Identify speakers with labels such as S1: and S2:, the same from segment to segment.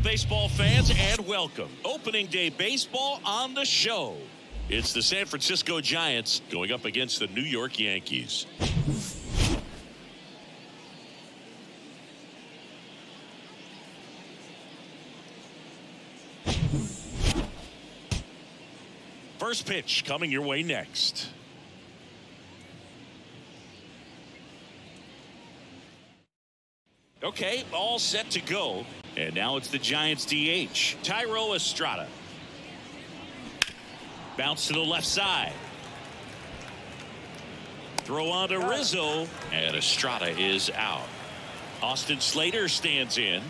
S1: baseball fans, and welcome. Opening day baseball on the show. It's the San Francisco Giants going up against the New York Yankees. First pitch coming your way next. Okay, all set to go. And now it's the Giants DH, Thairo Estrada. Bounce to the left side. Throw on to Rizzo, and Estrada is out. Austin Slater stands in.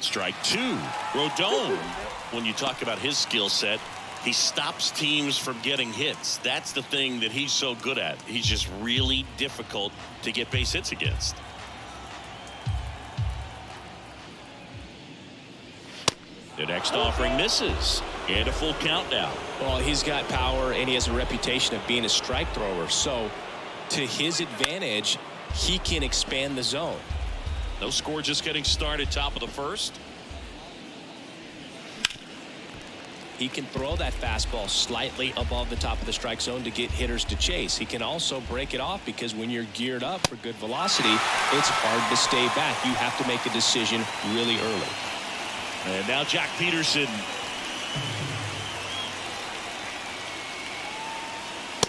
S1: Strike two. Rodon, when you talk about his skill set, he stops teams from getting hits. That's the thing that he's so good at. He's just really difficult to get base hits against. The next offering misses, and a full count now.
S2: Well, he's got power, and he has a reputation of being a strike thrower. So, to his advantage, he can expand the zone.
S1: No score, just getting started, top of the first.
S2: He can throw that fastball slightly above the top of the strike zone to get hitters to chase. He can also break it off because when you're geared up for good velocity, it's hard to stay back. You have to make a decision really early.
S1: And now Jack Peterson.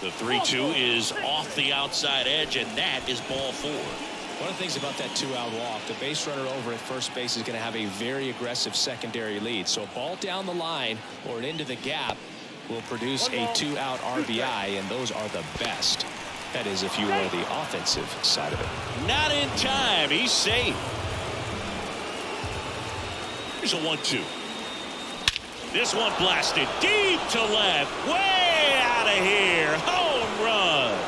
S1: The 3-2 is off the outside edge, and that is ball four.
S2: One of the things about that two-out walk, the base runner over at first base is going to have a very aggressive secondary lead. So a ball down the line or into the gap will produce a two-out RBI, and those are the best. That is, if you are the offensive side of it.
S1: Not in time. He's safe. Here's a 1-2. This one blasted deep to left. Way out of here. Home run.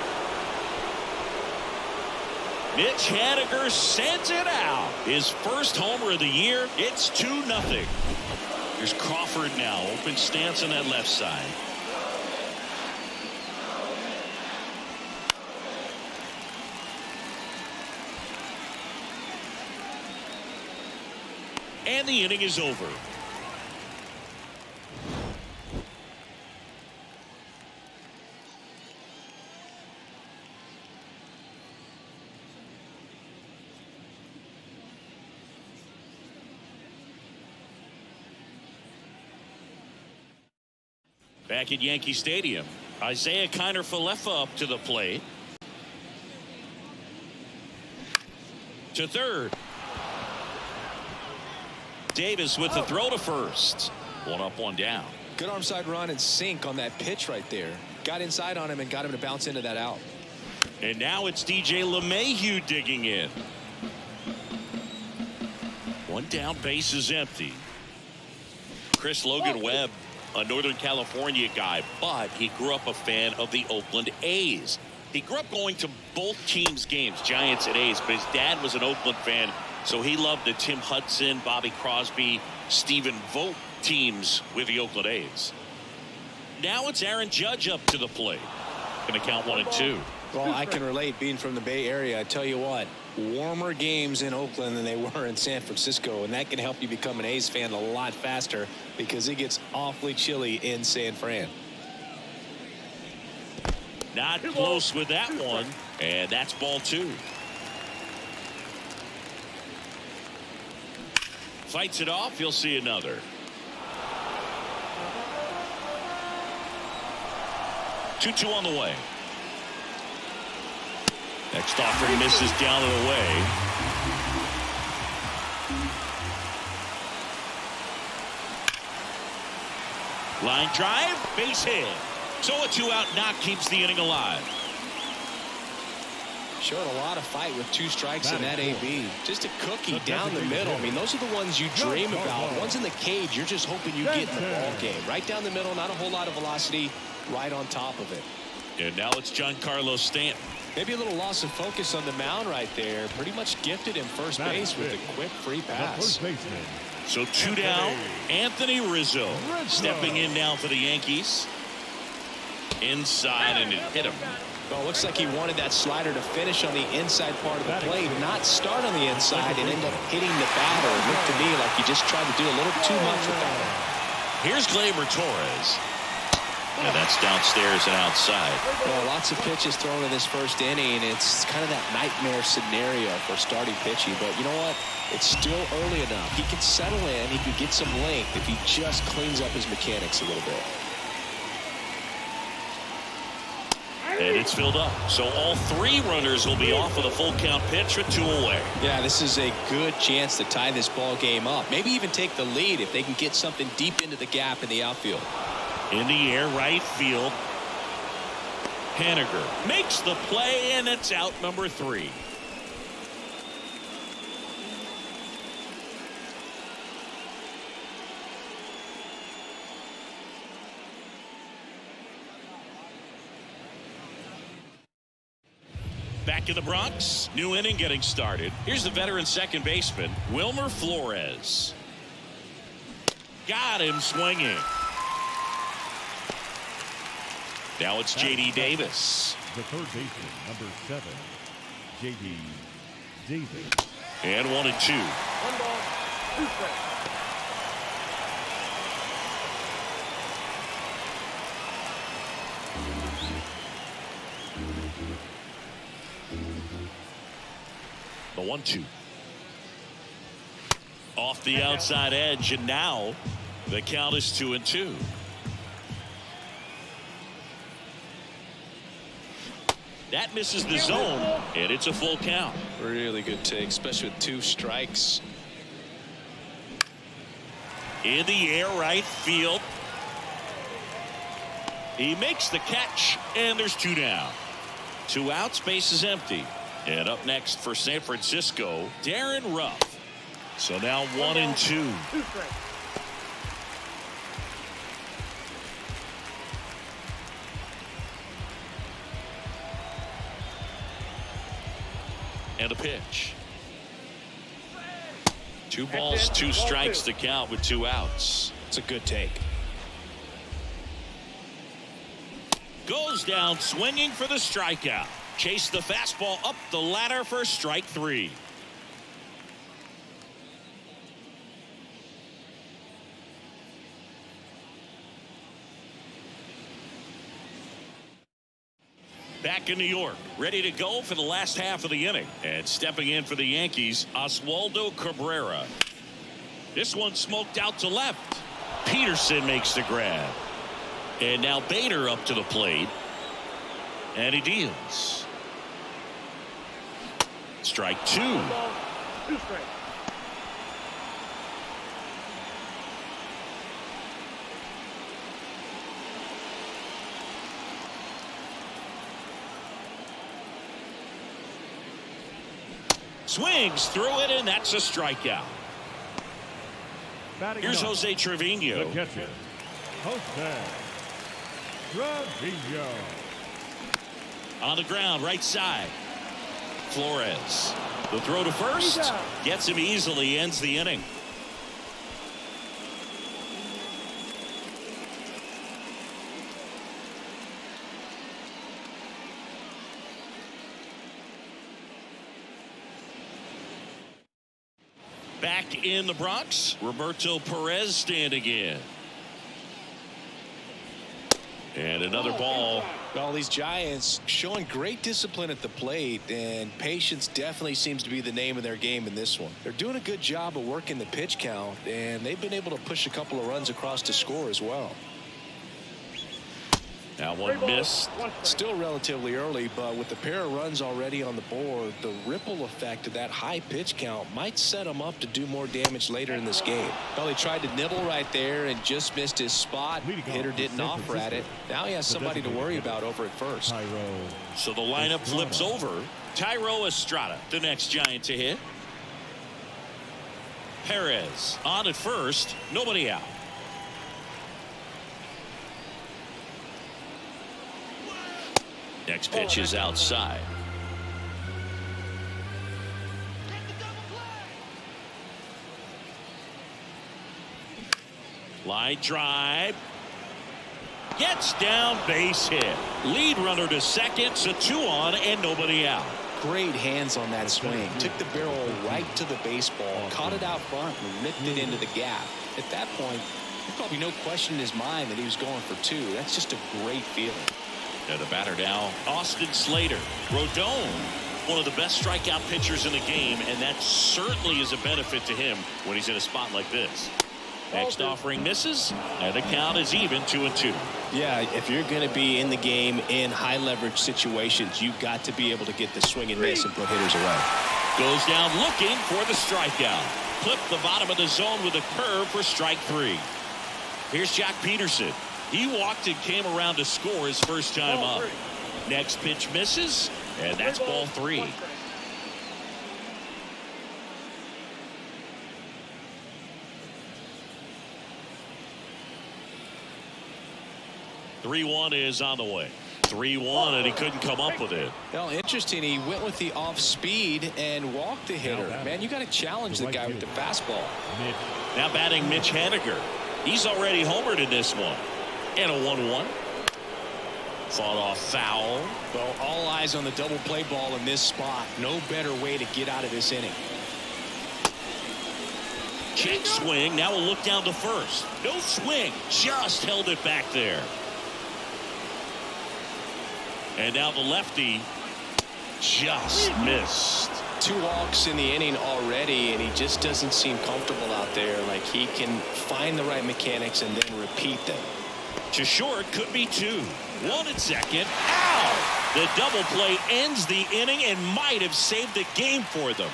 S1: Mitch Haniger sends it out. His first homer of the year. It's 2-0. Here's Crawford now. Open stance on that left side. And the inning is over. Back at Yankee Stadium, Isaiah Kiner-Falefa up to the plate. To third. Davis with the throw to first. One up, one down.
S2: Good arm side run and sink on that pitch right there. Got inside on him and got him to bounce into that out.
S1: And now it's DJ LeMahieu digging in. One down, base is empty. Chris Logan Webb, a Northern California guy, but he grew up a fan of the Oakland A's. He grew up going to both teams' games, Giants and A's, but his dad was an Oakland fan. So he loved the Tim Hudson, Bobby Crosby, Stephen Vogt teams with the Oakland A's. Now it's Aaron Judge up to the plate. Going to count 1-2.
S2: Well, I can relate being from the Bay Area. I tell you what, warmer games in Oakland than they were in San Francisco, and that can help you become an A's fan a lot faster because it gets awfully chilly in San Fran.
S1: Not close with that one, and that's ball two. Fights it off. You'll see another. 2-2 on the way. Next offering misses down and away. Line drive, base hit. So a two-out knock keeps the inning alive.
S2: Showed a lot of fight with two strikes in that AB. Just a cookie down the middle. I mean, those are the ones you dream about. Ones in the cage, you're just hoping you get in the ball game. Right down the middle, not a whole lot of velocity, right on top of it.
S1: And now it's Giancarlo Stanton.
S2: Maybe a little loss of focus on the mound right there. Pretty much gifted him first base with a quick free pass.
S1: So two down, Anthony Rizzo stepping in now for the Yankees. Inside, and it hit him
S2: Well, it looks like he wanted that slider to finish on the inside part of the plate, not start on the inside and end up hitting the batter. It looked to me like he just tried to do a little too much with that one.
S1: Here's Gleyber Torres. And that's downstairs and outside.
S2: Well, lots of pitches thrown in this first inning. It's kind of that nightmare scenario for starting pitching. But you know what? It's still early enough. He can settle in. He can get some length if he just cleans up his mechanics a little bit.
S1: And it's filled up. So all three runners will be off with a full count pitch with 2 away.
S2: Yeah, this is a good chance to tie this ball game up. Maybe even take the lead if they can get something deep into the gap in the outfield.
S1: In the air, right field. Haniger makes the play, and it's out number 3. Back in the Bronx, new inning getting started. Here's the veteran second baseman, Wilmer Flores. Got him swinging. Now it's J.D. Davis.
S3: The third baseman, number 7, J.D. Davis.
S1: And 1-2.
S4: 1 ball, 2 strikes.
S1: The 1-2. Off the outside edge, and now the count is 2-2. That misses the zone, and it's a full count.
S2: Really good take, especially with 2 strikes.
S1: In the air, right field. He makes the catch, and there's 2 down. 2 outs, base is empty. And up next for San Francisco, Darren Ruff. So now 1-2.
S4: 2 strikes.
S1: And a pitch. 2 balls, 2 strikes to count with 2 outs.
S2: It's a good take.
S1: Goes down swinging for the strikeout. Chase the fastball up the ladder for strike 3. Back in New York, ready to go for the last half of the inning. And stepping in for the Yankees, Oswaldo Cabrera. This one smoked out to left. Peterson makes the grab. And now Bader up to the plate. And he deals. Strike 2.
S4: 1 ball, 2 strikes.
S1: Swings through it, and that's a strikeout.
S3: Batting
S1: Here's
S3: up,
S1: Jose
S3: the
S1: Trevino.
S3: catcher, Jose Trevino.
S1: On the ground, right side. Flores. The throw to first. Gets him easily, ends the inning. Back in the Bronx, Roberto Perez standing in. And another ball.
S2: Well, these Giants showing great discipline at the plate, and patience definitely seems to be the name of their game in this one. They're doing a good job of working the pitch count, and they've been able to push a couple of runs across to score as well.
S1: Now one missed.
S2: Still relatively early, but with the pair of runs already on the board, the ripple effect of that high pitch count might set him up to do more damage later in this game. Well, he tried to nibble right there and just missed his spot. Hitter didn't offer at it. Now he has somebody to worry about over at first.
S1: So the lineup flips over. Tyro Estrada, the next Giant to hit. Perez on at first, nobody out. Next pitch is outside. Line drive. Gets down, base hit. Lead runner to second, so 2 on and nobody out.
S2: Great hands on that swing. Took the barrel right to the baseball, caught it out front, and ripped it into the gap. At that point, there's probably no question in his mind that he was going for 2. That's just a great feeling.
S1: And the batter now, Austin Slater. Rodon, one of the best strikeout pitchers in the game, and that certainly is a benefit to him when he's in a spot like this. Next offering misses, and the count is even 2-2.
S2: Yeah, if you're going to be in the game in high leverage situations, you've got to be able to get the swing and miss and put hitters away.
S1: Goes down looking for the strikeout. Clipped the bottom of the zone with a curve for strike 3. Here's Jack Peterson. He walked and came around to score his first time up. Next pitch misses, and that's ball 3. 3-1 is on the way. 3-1, and he couldn't come up with it.
S2: Well, interesting. He went with the off speed and walked the hitter. Man, you got to challenge the guy with the fastball.
S1: Now batting Mitch Haniger. He's already homered in this one. And a 1-1. Fought off foul.
S2: Well, all eyes on the double play ball in this spot. No better way to get out of this inning.
S1: Check swing. Now we'll look down to first. No swing. Just held it back there. And now the lefty just missed.
S2: 2 walks in the inning already, and he just doesn't seem comfortable out there. Like he can find the right mechanics and then repeat them.
S1: To short, could be 2. 1 at second. Ow! The double play ends the inning and might have saved the game for them.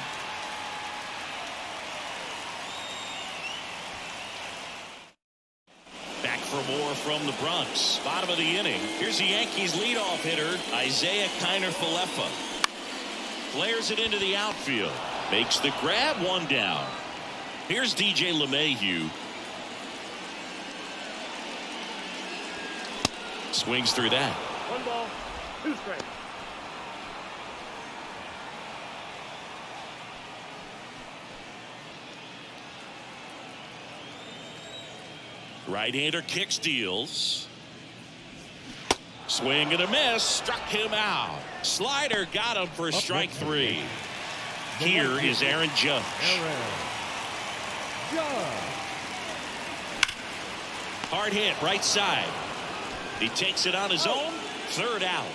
S1: Back for more from the Bronx. Bottom of the inning. Here's the Yankees leadoff hitter, Isaiah Kiner-Falefa. Flares it into the outfield. Makes the grab, 1 down. Here's DJ LeMahieu. Swings through that.
S4: 1 ball, 2 strikes.
S1: Right-hander kicks, deals. Swing and a miss. Struck him out. Slider got him for strike 3. Here is Aaron Judge. Hard hit, right side. He takes it on his own. 3rd out.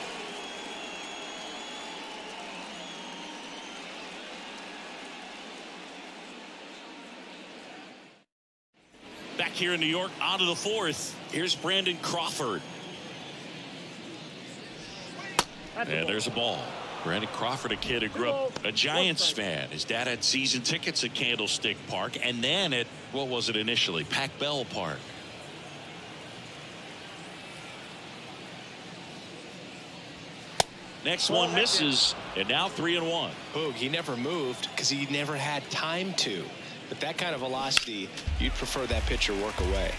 S1: Back here in New York, on to the 4th. Here's Brandon Crawford. And there's a ball. Brandon Crawford, a kid who grew up a Giants fan. His dad had season tickets at Candlestick Park, and then at, what was it initially, Pac Bell Park. Next one misses, and now 3-1.
S2: Boog, he never moved because he never had time to. But that kind of velocity, you'd prefer that pitcher work away.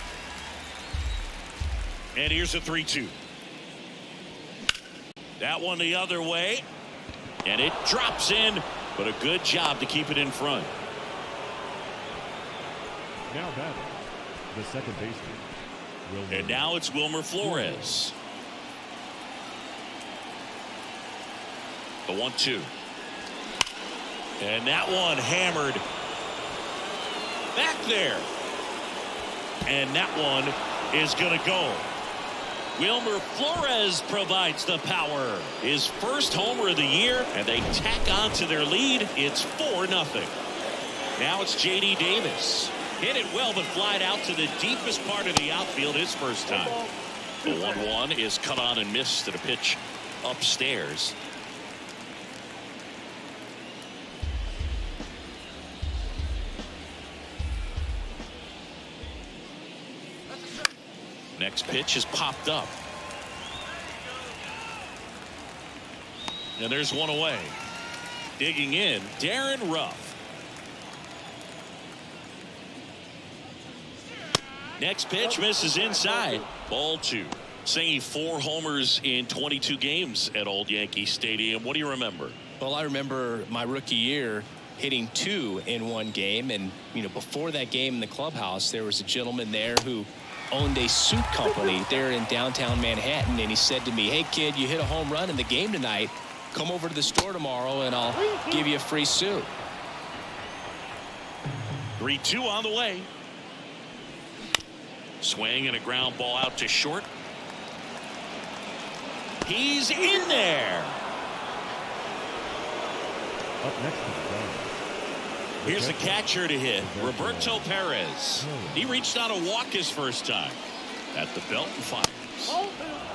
S1: And here's a 3-2. That one the other way. And it drops in, but a good job to keep it in front.
S3: Now batting, the second baseman.
S1: And now it's Wilmer Flores. The 1-2. And that one hammered back there. And that one is going to go. Wilmer Flores provides the power. His first homer of the year, and they tack on to their lead. It's 4-0. Now it's J.D. Davis. Hit it well, but flied out to the deepest part of the outfield his first time. The 1-1 is cut on and missed at a pitch upstairs. Next pitch is popped up. And there's one away. Digging in, Darren Ruff. Next pitch misses inside. Ball 2. Saying 4 homers in 22 games at Old Yankee Stadium. What do you remember?
S2: Well, I remember my rookie year hitting 2 in one game. And, you know, before that game in the clubhouse, there was a gentleman there who owned a suit company there in downtown Manhattan, and he said to me, "Hey kid, you hit a home run in the game tonight. Come over to the store tomorrow and I'll give you a free suit."
S1: 3-2 on the way. Swing and a ground ball out to short. He's in there.
S3: Up next is John.
S1: Here's the catcher to hit, Roberto Perez. He reached on a walk his first time. At the belt and fires.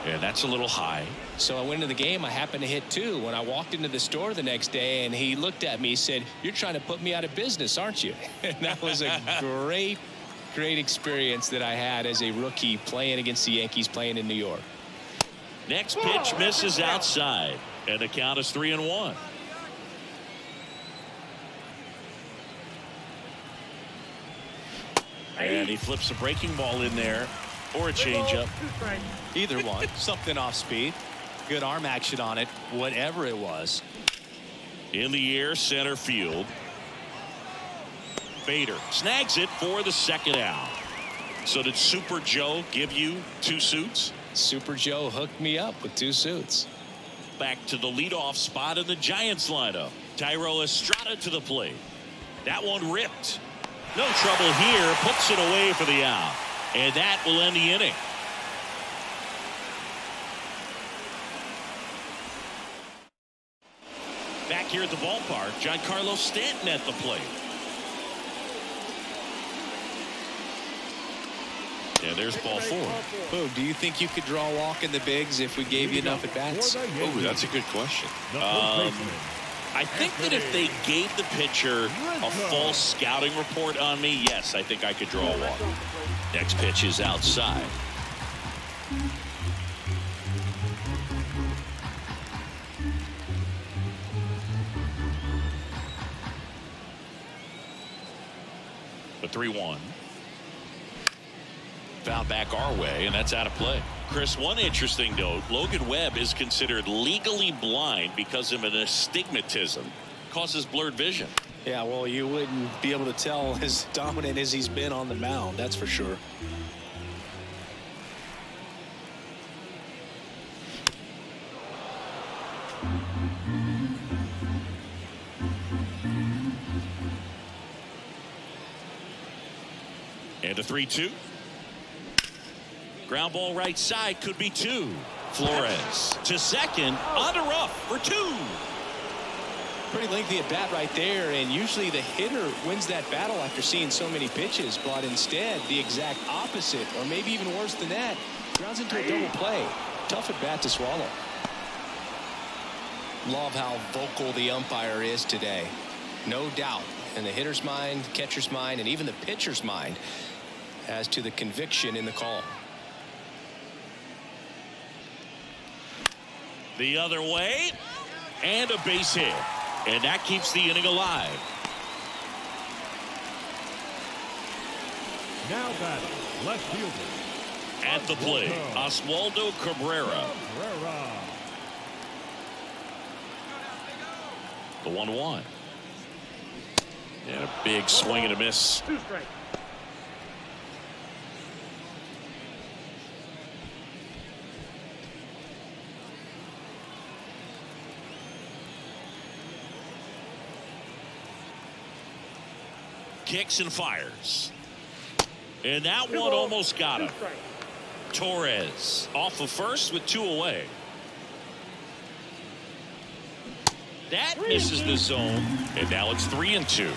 S1: And that's a little high.
S2: So I went into the game. I happened to hit 2 when I walked into the store the next day, and he looked at me, he said, "You're trying to put me out of business, aren't you?" And that was a great experience that I had as a rookie playing against the Yankees, playing in New York.
S1: Next pitch misses outside, and the count is 3-1. And he flips a breaking ball in there, or a changeup.
S5: Either one. Something off speed. Good arm action on it, whatever it was.
S1: In the air, center field. Bader snags it for the second out. So did Super Joe give you 2 suits?
S2: Super Joe hooked me up with 2 suits.
S1: Back to the leadoff spot in the Giants lineup. Thairo Estrada to the plate. That one ripped. No trouble here. Puts it away for the out. And that will end the inning. Back here at the ballpark, Giancarlo Stanton at the plate. And there's ball 4.
S2: Boo, do you think you could draw a walk in the bigs if we gave you enough at bats?
S1: Oh, that's a good question.
S3: The first baseman.
S1: I think that if they gave the pitcher a false scouting report on me, yes, I think I could draw a walk. Next pitch is outside. The 3-1. Foul back our way, and that's out of play. Chris, one interesting note, Logan Webb is considered legally blind because of an astigmatism. Causes blurred vision.
S5: Yeah, well, you wouldn't be able to tell as dominant as he's been on the mound, that's for sure.
S1: And a 3-2. Ground ball right side, could be 2. Flores to second, on to rough for 2.
S2: Pretty lengthy at bat right there, and usually the hitter wins that battle after seeing so many pitches, but instead the exact opposite, or maybe even worse than that, grounds into a double play. Tough at bat to swallow. Love how vocal the umpire is today. No doubt in the hitter's mind, catcher's mind, and even the pitcher's mind as to the conviction in the call.
S1: The other way, and a base hit. And that keeps the inning alive.
S3: Now batting, left fielder.
S1: At the plate, Oswaldo Cabrera. The 1-1. And a big swing and a miss.
S4: 2 strikes.
S1: Kicks and fires. And that one almost got him. Torres off of first with 2 away. That misses the zone, and now it's 3-2.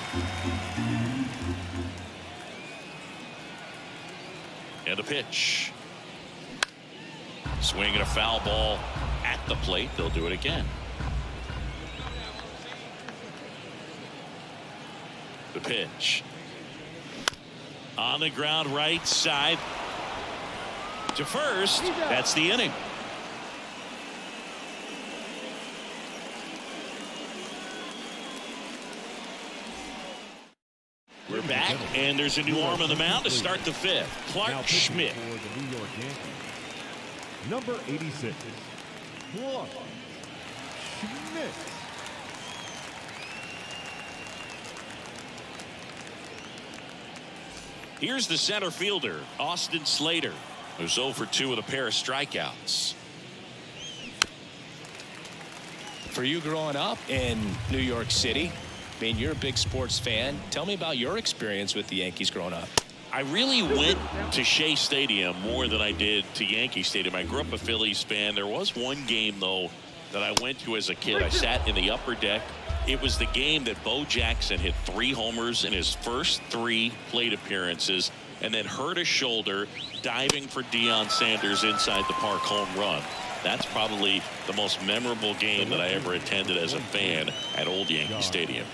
S1: And a pitch. Swing and a foul ball at the plate. They'll do it again. The pitch. On the ground right side. To first. That's the inning. We're back, and there's a new arm on the mound to start the 5th.
S3: Now
S1: Clark
S3: pitching
S1: Schmidt.
S3: for the New York Yankees. Number 86, Clark Schmidt.
S1: Here's the center fielder, Austin Slater, who's 0 for 2 with a pair of strikeouts.
S2: For you growing up in New York City, I mean, you're a big sports fan. Tell me about your experience with the Yankees growing up.
S1: I really went to Shea Stadium more than I did to Yankee Stadium. I grew up a Phillies fan. There was one game, though, that I went to as a kid. I sat in the upper deck. It was the game that Bo Jackson hit 3 homers in his first 3 plate appearances and then hurt his shoulder diving for Deion Sanders inside the park home run. That's probably the most memorable game that I ever attended as a fan at Old Yankee Stadium.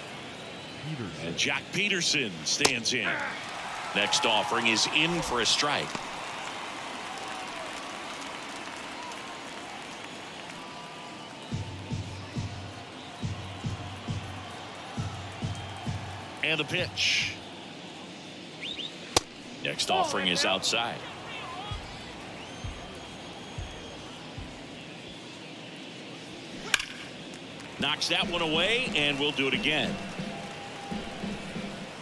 S1: And Jack Peterson stands in. Next offering is in for a strike. And the pitch. Next offering is outside. Knocks that one away, and we'll do it again.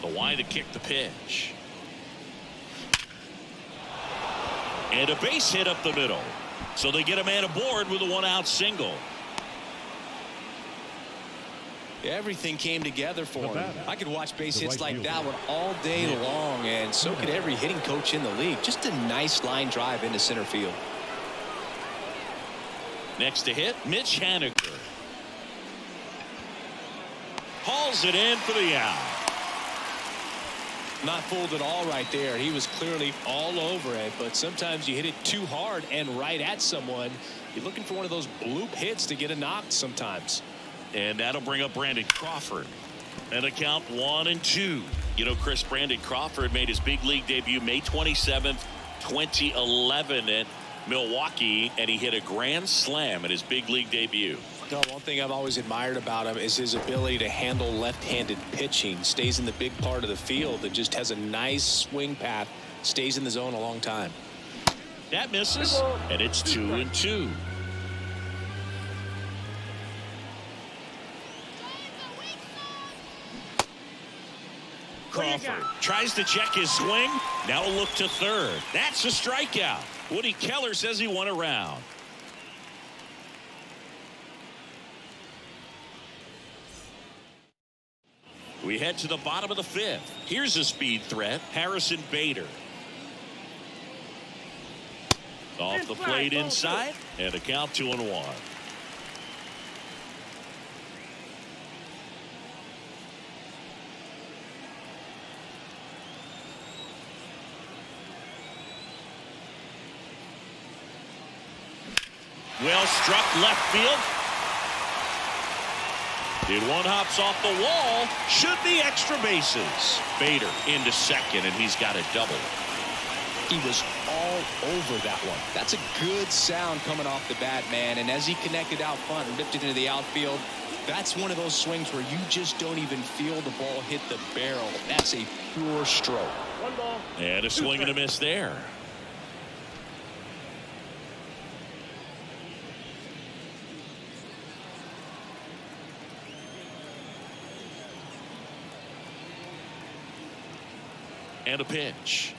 S1: The Y to kick the pitch. And a base hit up the middle. So they get a man aboard with a 1-out single.
S2: Everything came together for him. I could watch base hits like that one all day
S3: Yeah.
S2: long, and so could every hitting coach in the league. Just a nice line drive into center field.
S1: Next to hit, Mitch Haniger. Hauls it in for the out.
S2: Not fooled at all right there. He was clearly all over it, but sometimes you hit it too hard and right at someone. You're looking for one of those bloop hits to get a knock sometimes.
S1: And that'll bring up Brandon Crawford. And a count 1-2. You know, Chris, Brandon Crawford made his big league debut May 27th, 2011 at Milwaukee, and he hit a grand slam at his big league debut.
S2: No, one thing I've always admired about him is his ability to handle left-handed pitching. Stays in the big part of the field and just has a nice swing path. Stays in the zone a long time.
S1: That misses, and it's 2-2. Crawford tries to check his swing. Now a look to third. That's a strikeout. Woody Keller says he won a round. We head to the bottom of the 5th. Here's a speed threat, Harrison Bader. Off the plate inside, and a count 2-1. Well struck left field. Did one hops off the wall. Should be extra bases. Bader into second, and he's got a double.
S2: He was all over that one. That's a good sound coming off the bat, man. And as he connected out front and ripped it into the outfield, that's one of those swings where you just don't even feel the ball hit the barrel. That's a pure stroke.
S4: 1 ball.
S1: And a swing and a miss there. And a pitch.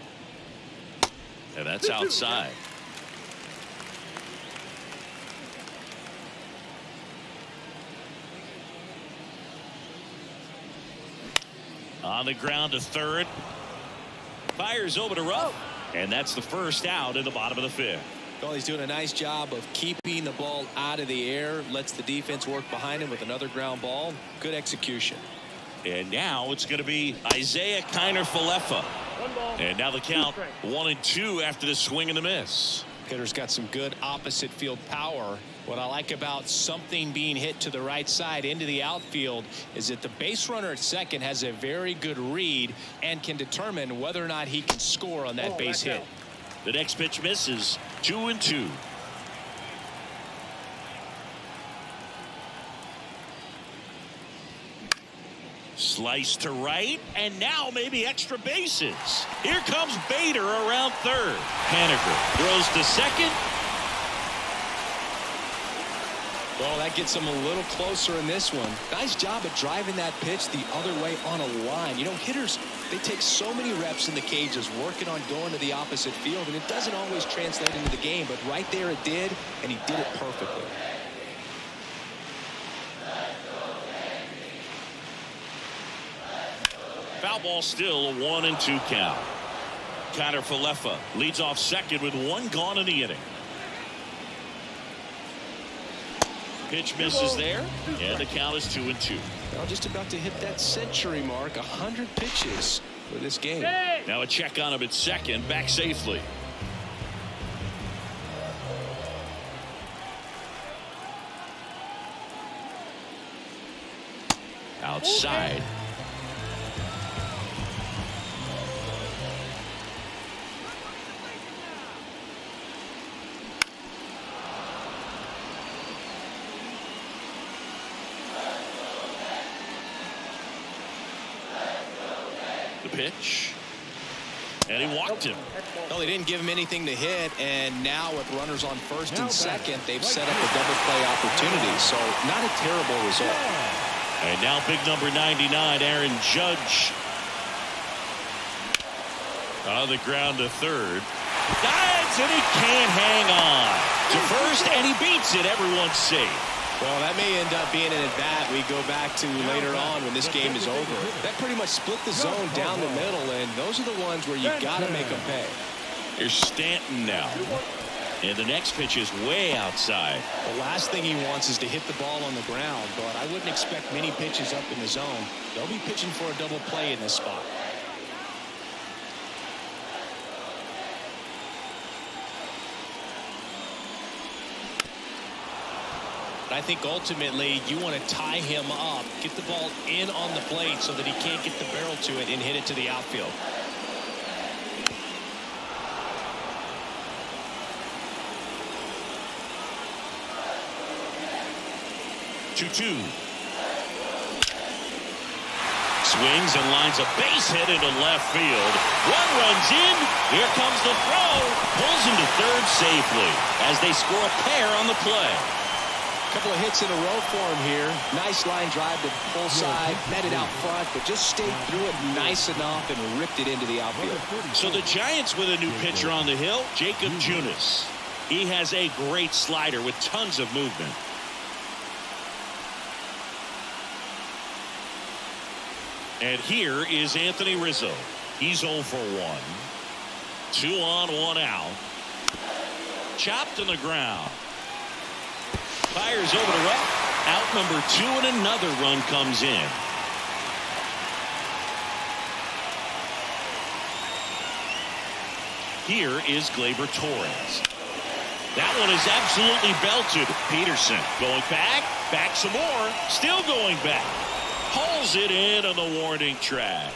S1: And that's outside. On the ground to third. Fires over to Ruff. And that's the first out in the bottom of the 5th.
S2: Well, he's doing a nice job of keeping the ball out of the air. Lets the defense work behind him with another ground ball. Good execution.
S1: And now it's going to be Isaiah Kiner-Falefa.
S4: 1 ball.
S1: And now the count 1-2 after the swing and the miss.
S2: Hitter's got some good opposite field power. What I like about something being hit to the right side into the outfield is that the base runner at second has a very good read and can determine whether or not he can score on that base hit.
S1: The next pitch misses. 2-2. Slice to right, and now maybe extra bases. Here comes Bader around third. Haniger throws to second.
S2: Well, that gets him a little closer in this one. Nice job at driving that pitch the other way on a line. You know, hitters, they take so many reps in the cages working on going to the opposite field, and it doesn't always translate into the game, but right there it did, and he did it perfectly.
S1: Foul ball, still a 1-2 count. Connor Falefa leads off second with one gone in the inning. Pitch misses there, and the count is 2-2.
S2: Well, just about to hit that century mark, 100 pitches for this game.
S1: Now a check on him at second, back safely. Outside. The pitch. And he walked him.
S2: Well, they didn't give him anything to hit, and now with runners on first and second, they've set up a double play opportunity. So not a terrible result.
S1: And now big number 99, Aaron Judge. On the ground to third. Dives, and he can't hang on to first, and he beats it. Everyone's safe.
S2: Well, that may end up being an at-bat we go back to later on when this game is over. That pretty much split the zone down the middle, and those are the ones where you got to make them pay.
S1: Here's Stanton now. And the next pitch is way outside.
S2: The last thing he wants is to hit the ball on the ground, but I wouldn't expect many pitches up in the zone. They'll be pitching for a double play in this spot. I think ultimately you want to tie him up, get the ball in on the plate so that he can't get the barrel to it and hit it to the outfield.
S1: Two. Swings and lines a base hit into left field. One runs in. Here comes the throw. Pulls him to third safely as they score a pair on the play.
S2: Couple of hits in a row for him here. Nice line drive to full side, met it out front, but just stayed through it nice enough and ripped it into the outfield.
S1: So the Giants with a new pitcher on the hill, Jacob Junis. He has a great slider with tons of movement. And here is Anthony Rizzo. He's 0 for 1. 2 on, 1 out. Chopped on the ground. Fires over to right. Out number 2, and another run comes in. Here is Gleyber Torres. That one is absolutely belted. Peterson going back some more, still going back. Hauls it in on the warning track.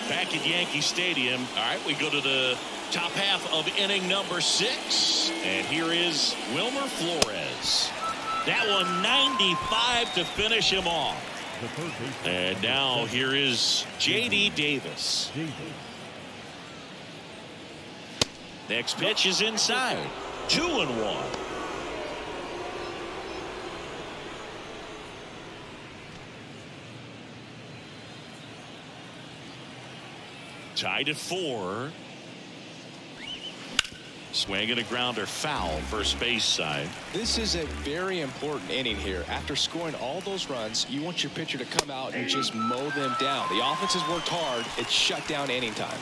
S1: Back at Yankee Stadium. All right, we go to the top half of inning number 6. And here is Wilmer Flores. That one 95 to finish him off. And now here is J.D. Davis. Next pitch is inside. 2-1. Tied at 4. Swing and a grounder, foul, first base side.
S2: This is a very important inning here. After scoring all those runs, you want your pitcher to come out and just mow them down. The offense has worked hard. It's shut down inning time.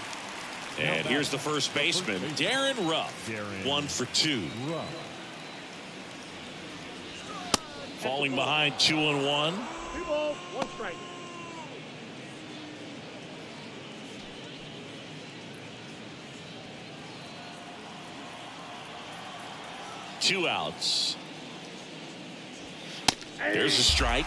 S1: And here's the first baseman, Darren Ruff. 1 for 2. Falling behind 2-1.
S4: 2 balls, 1 strike.
S1: Two outs. There's a strike.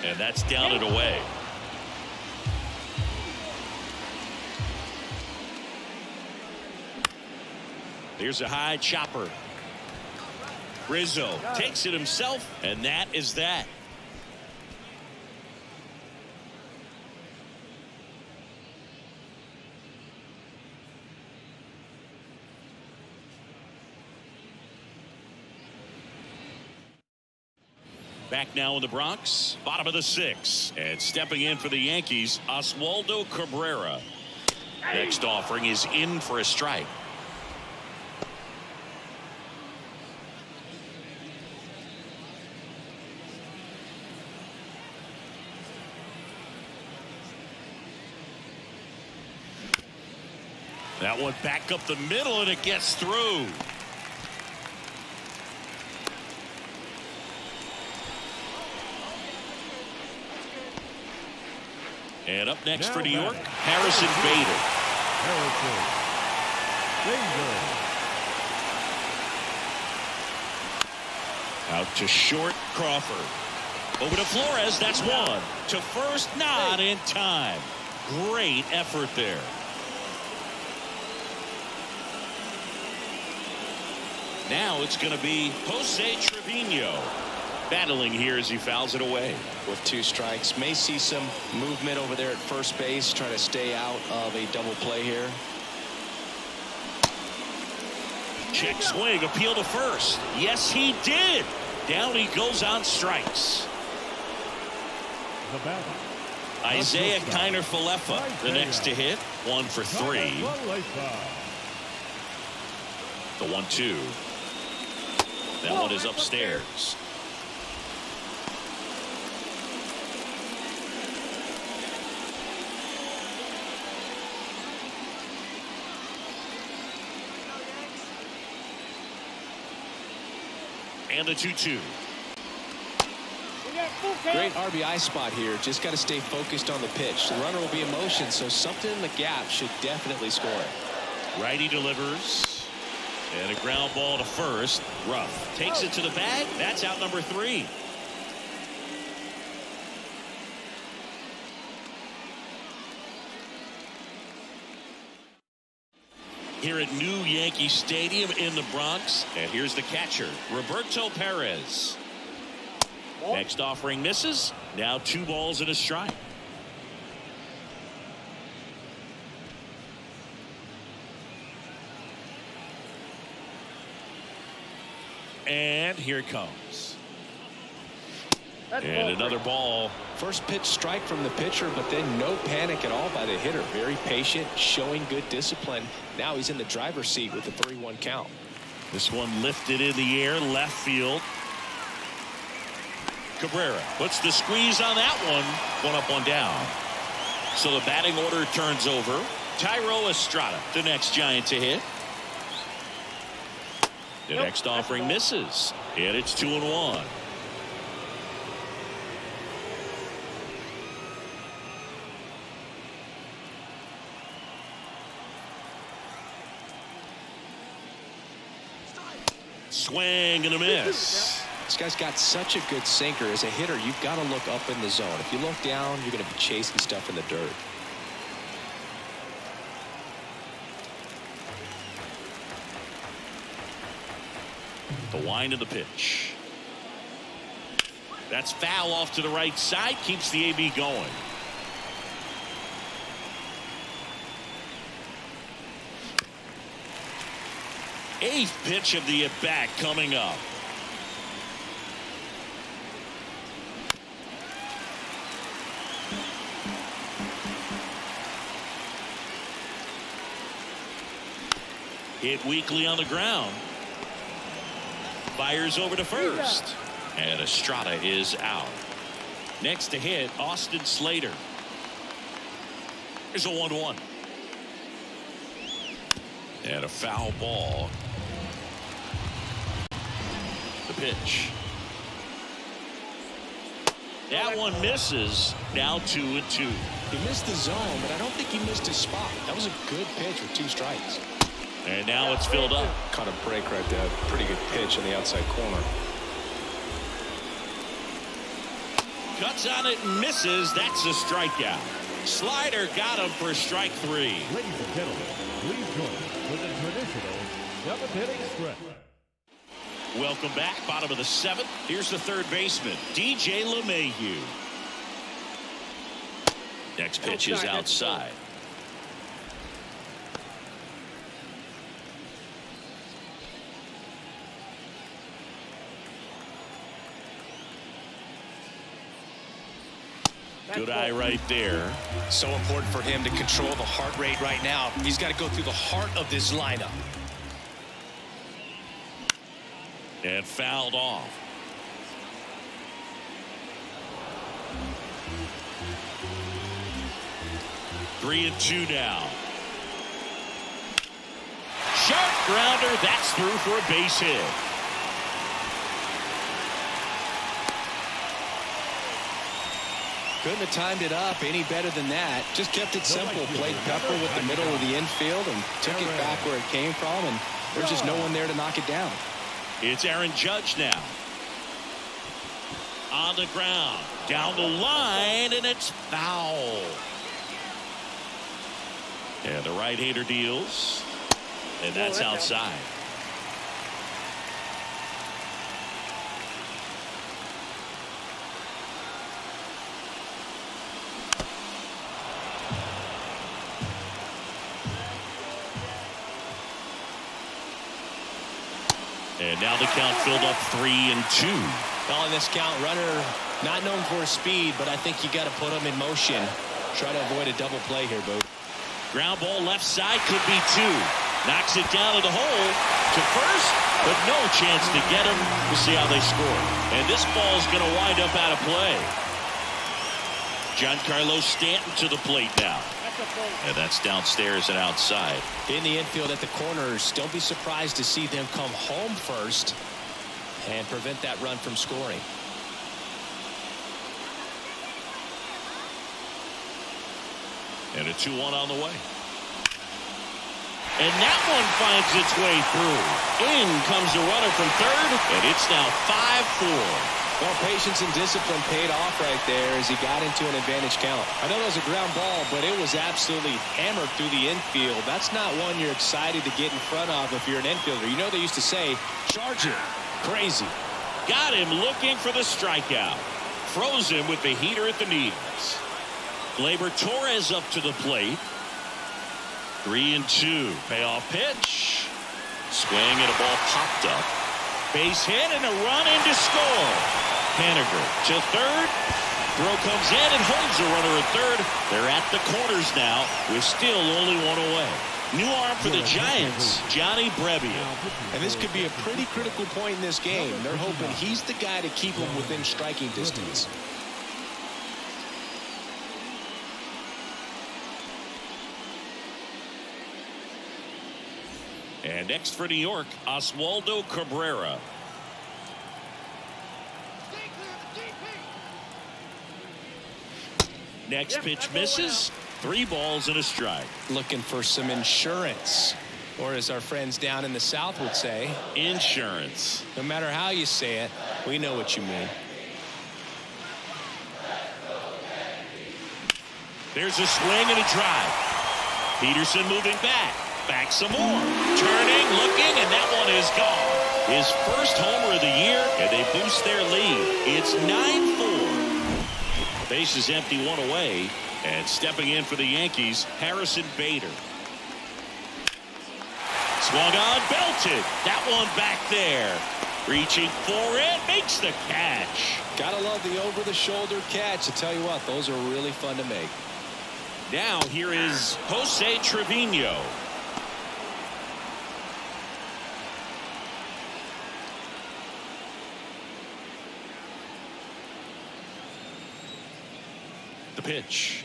S1: And that's down and away. Here's a high chopper. Rizzo takes it himself, and that is that. Back now in the Bronx, bottom of the 6th, and stepping in for the Yankees, Oswaldo Cabrera. Next offering is in for a strike. That one back up the middle, and it gets through. And up next
S3: Now
S1: for New York,
S3: batting,
S1: Harrison Bader. Out to short, Crawford. Over to Flores, that's one. To first, not in time. Great effort there. Now it's going to be Jose Trevino battling here as he fouls it away.
S2: With 2 strikes, may see some movement over there at first base, trying to stay out of a double play here.
S1: Check swing, appeal to first. Yes, he did. Down he goes on strikes.
S3: The batter,
S1: Isaiah Kiner-Falefa, the next to hit, 1 for 3. The 1-2. That one is upstairs. And the 2-2.
S2: Great RBI spot here. Just got to stay focused on the pitch. The runner will be in motion, so something in the gap should definitely score.
S1: Righty delivers. And a ground ball to first. Ruff takes it to the bag. That's out number 3. Here at New Yankee Stadium in the Bronx. And here's the catcher, Roberto Perez. Next offering misses. Now 2 balls and a strike. And here it comes. And another ball.
S2: First pitch strike from the pitcher, but then no panic at all by the hitter. Very patient, showing good discipline. Now he's in the driver's seat with the 3-1 count.
S1: This one lifted in the air, left field. Cabrera puts the squeeze on that one. 1 up, 1 down. So the batting order turns over. Thairo Estrada, the next Giant to hit. The next offering misses, and it's 2-1. Swing and a miss.
S2: This guy's got such a good sinker. As a hitter, you've got to look up in the zone. If you look down, you're going to be chasing stuff in the dirt.
S1: The wind of the pitch. That's foul off to the right side. Keeps the AB going. Eighth pitch of the at-bat coming up. Hit weakly on the ground. Fires over to first. And Estrada is out. Next to hit, Austin Slater. Here's a 1-1. And a foul ball. The pitch. That one misses. Now 2-2.
S2: He missed the zone, but I don't think he missed his spot. That was a good pitch with 2 strikes.
S1: And now it's filled up.
S2: Caught a break right there. Pretty good pitch in the outside corner.
S1: Cuts on it and misses. That's a strikeout. Slider got him for strike 3.
S3: Ladies and gentlemen, please join us with the traditional 7th inning stretch.
S1: Welcome back. Bottom of the 7th. Here's the third baseman, DJ LeMahieu. Next pitch is outside. Good eye right there.
S2: So important for him to control the heart rate right now. He's got to go through the heart of this lineup.
S1: And fouled off. Three and two now. Sharp grounder. That's through for a base hit.
S2: Couldn't have timed it up any better than that. Just kept it simple. Played Pepper with the middle of the infield and took it back where it came from. And there's just no one there to knock it down.
S1: It's Aaron Judge now. On the ground. Down the line, and it's foul. And the right-hander deals. And that's outside. And now the count filled up 3-2.
S2: Well, in this count, runner not known for his speed, but I think you got to put him in motion. Try to avoid a double play here, Boo.
S1: Ground ball left side, could be 2. Knocks it down to the hole to first, but no chance to get him. We'll see how they score. And this ball's going to wind up out of play. Giancarlo Stanton to the plate now. And that's downstairs and outside.
S2: In the infield at the corners, don't be surprised to see them come home first and prevent that run from scoring.
S1: And a 2-1 on the way. And that one finds its way through. In comes the runner from third, and it's now 5-4.
S2: Well, patience and discipline paid off right there as he got into an advantage count. I know it was a ground ball, but it was absolutely hammered through the infield. That's not one you're excited to get in front of if you're an infielder. You know they used to say, charge it. Crazy.
S1: Got him looking for the strikeout. Froze him with the heater at the knees. Gleyber Torres up to the plate. 3-2. Payoff pitch. Swing and a ball popped up. Base hit and a run in to score. Haniger to third. Throw comes in and holds the runner at third. They're at the corners now with still only one away. New arm for the Giants, Johnny Brebbia.
S2: And this could be a pretty critical point in this game. They're hoping he's the guy to keep them within striking distance.
S1: And next for New York, Oswaldo Cabrera. Next pitch misses. 3 balls and a strike.
S2: Looking for some insurance, or as our friends down in the South would say,
S1: insurance.
S2: No matter how you say it, we know what you mean.
S1: There's a swing and a drive. Peterson moving back. Back some more. Turning, looking, and that one is gone. His first homer of the year, and they boost their lead. It's 9-4. Base is empty, 1 away. And stepping in for the Yankees, Harrison Bader. Swung on, belted. That one back there. Reaching for it, makes the catch.
S2: Gotta love the over-the-shoulder catch. I tell you what, those are really fun to make.
S1: Now here is Jose Trevino. The pitch.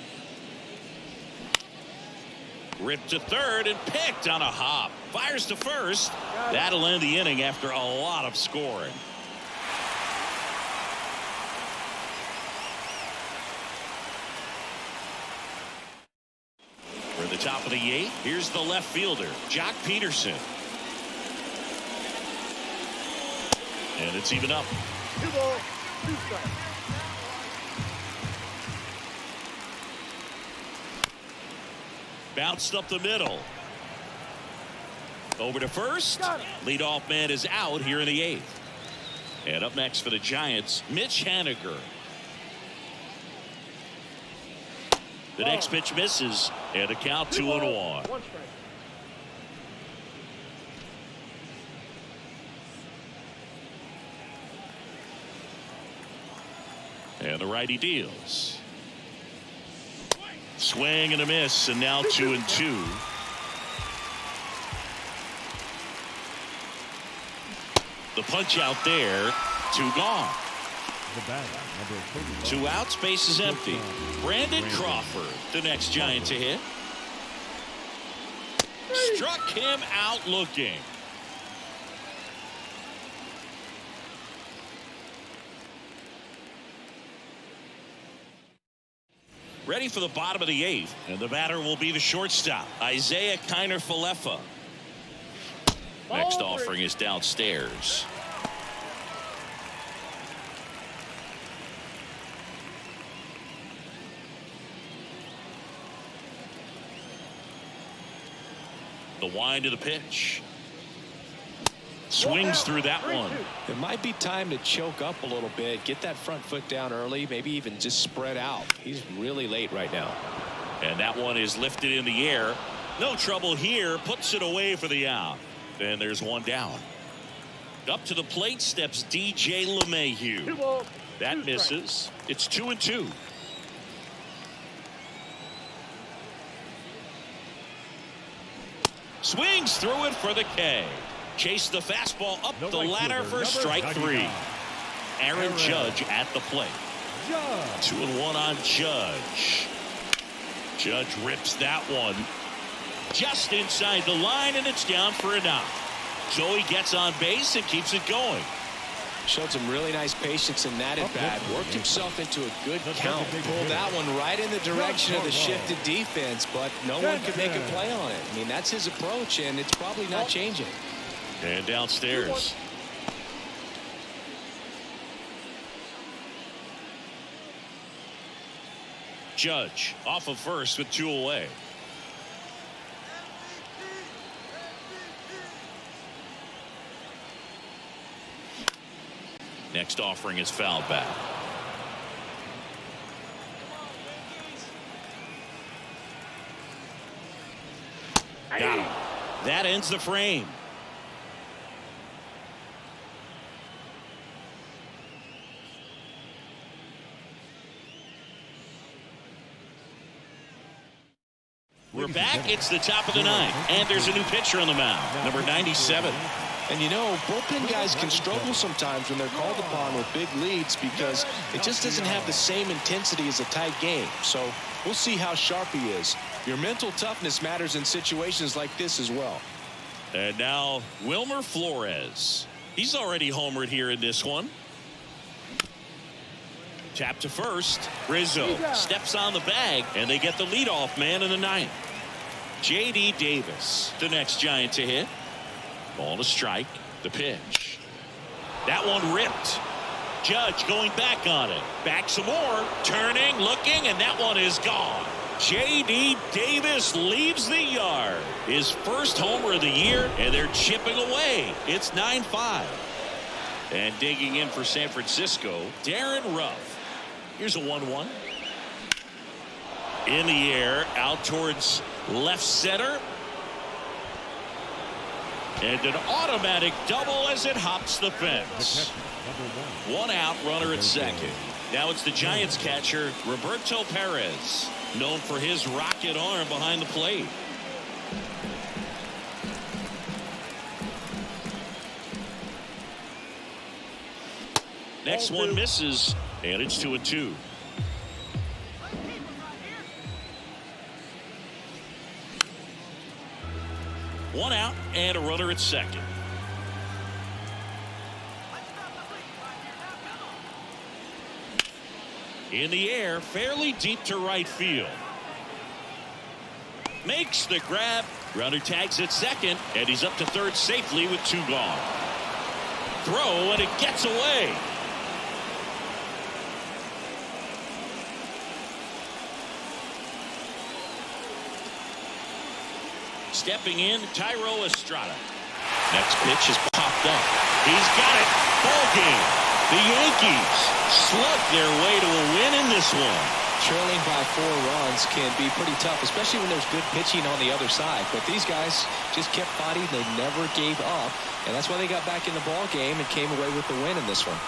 S1: Ripped to third and picked on a hop. Fires to first. That'll end the inning after a lot of scoring. For the top of the 8th, here's the left fielder, Jock Peterson. And it's even up.
S4: 2 balls, 2 strikes.
S1: Bounced up the middle. Over to first. Leadoff man is out here in the 8th. And up next for the Giants, Mitch Haniger. The next pitch misses, and a count 2-1.
S4: One strike.
S1: And the righty deals. Swing and a miss, and now 2-2. The punch out there, 2 gone.
S3: The batter, number 35.
S1: 2 outs, base is empty. Brandon Crawford, the next Giant to hit. Struck him out looking. Ready for the bottom of the 8th, and the batter will be the shortstop, Isaiah Kiner-Falefa. Next offering is downstairs. The wind of the pitch. Swings through that one.
S2: It might be time to choke up a little bit, get that front foot down early, maybe even just spread out. He's really late right now.
S1: And that one is lifted in the air. No trouble here. Puts it away for the out. And there's one down. Up to the plate steps DJ LeMahieu. That misses. It's 2-2. Swings through it for the K. Chase the fastball up the ladder for strike 3. Aaron Judge at the plate. 2-1 on Judge. Judge rips that one just inside the line, and it's down for a knock. So he gets on base and keeps it going.
S2: Showed some really nice patience in that at bat. Worked himself into a good count. Pulled that one right in the direction of the shifted defense, but no one could make a play on it. I mean, that's his approach, and it's probably not changing.
S1: And downstairs. Judge off of first with 2 away. Next offering is fouled back. Got him. That ends the frame. We're back. It's the top of the 9th, and there's a new pitcher on the mound, number 97.
S2: And you know, bullpen guys can struggle sometimes when they're called upon with big leads because it just doesn't have the same intensity as a tight game. So we'll see how sharp he is. Your mental toughness matters in situations like this as well.
S1: And now Wilmer Flores. He's already homered here in this one. Tap to first. Rizzo steps on the bag, and they get the leadoff man in the 9th. J.D. Davis, the next Giant to hit. Ball to strike. The pitch. That one ripped. Judge going back on it. Back some more. Turning, looking, and that one is gone. J.D. Davis leaves the yard. His first homer of the year, and they're chipping away. It's 9-5. And digging in for San Francisco, Darren Ruff. Here's a 1-1. In the air, out towards left center. And an automatic double as it hops the fence. 1 out, runner at second. Now it's the Giants catcher, Roberto Perez, known for his rocket arm behind the plate. Next one misses, and it's 2-2. One out and a runner at second. In the air, fairly deep to right field. Makes the grab. Runner tags at second, and he's up to third safely with 2 gone. Throw, and it gets away. Stepping in, Thairo Estrada. Next pitch is popped up. He's got it. Ball game. The Yankees slug their way to a win in this one.
S2: Trailing by 4 runs can be pretty tough, especially when there's good pitching on the other side. But these guys just kept fighting. They never gave up. And that's why they got back in the ball game and came away with the win in this one.